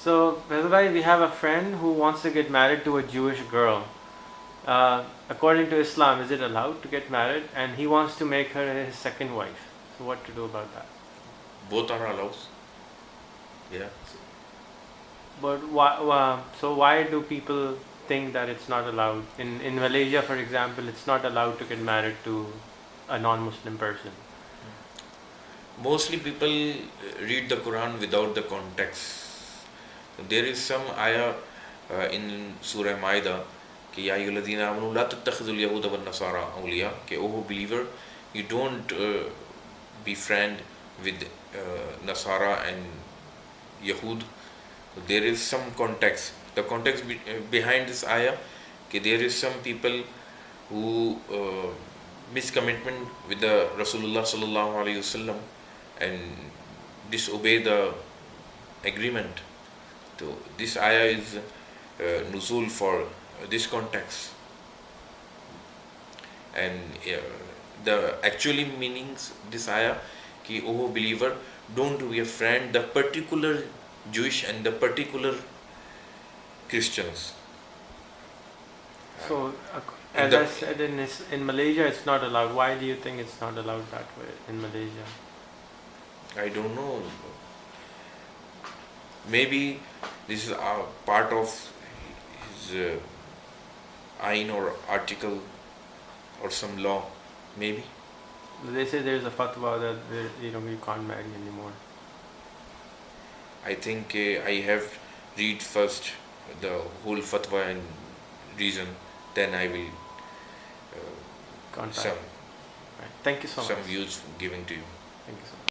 So, Fazlbhai, we have a friend who wants to get married to a Jewish girl. According to Islam, is it allowed to get married? And he wants to make her his second wife. So, what to do about that? Both are allowed. Yeah. But why do people think that it's not allowed? In Malaysia, for example, it's not allowed to get married to a non-Muslim person. Mostly people read the Quran without the context. There is some ayah in Surah Maida कि या अय्युहल्लज़ीना आमनू ला तत्तखिज़ुल यहूद one नसारा औलिया कि ओ believer, you don't befriend with Nasara and Yahud. There is some context. The context behind this ayah कि there is some people who miscommitment with the Rasulullah sallallahu alaihi wasallam and disobey the agreement. So this ayah is nuzul for this context, and the actually meanings this ayah कि oh believer, don't be a friend the particular Jewish and the particular Christians. So, as I said, in Malaysia, it's not allowed. Why do you think it's not allowed that way in Malaysia? I don't know. Maybe this is a part of his ain or article or some law. Maybe. They say there's a fatwa that you can't marry anymore. I think I have read first the whole fatwa and reason. Then I will Contact. some Right. Thank you so much. some views giving to you. Thank you so much.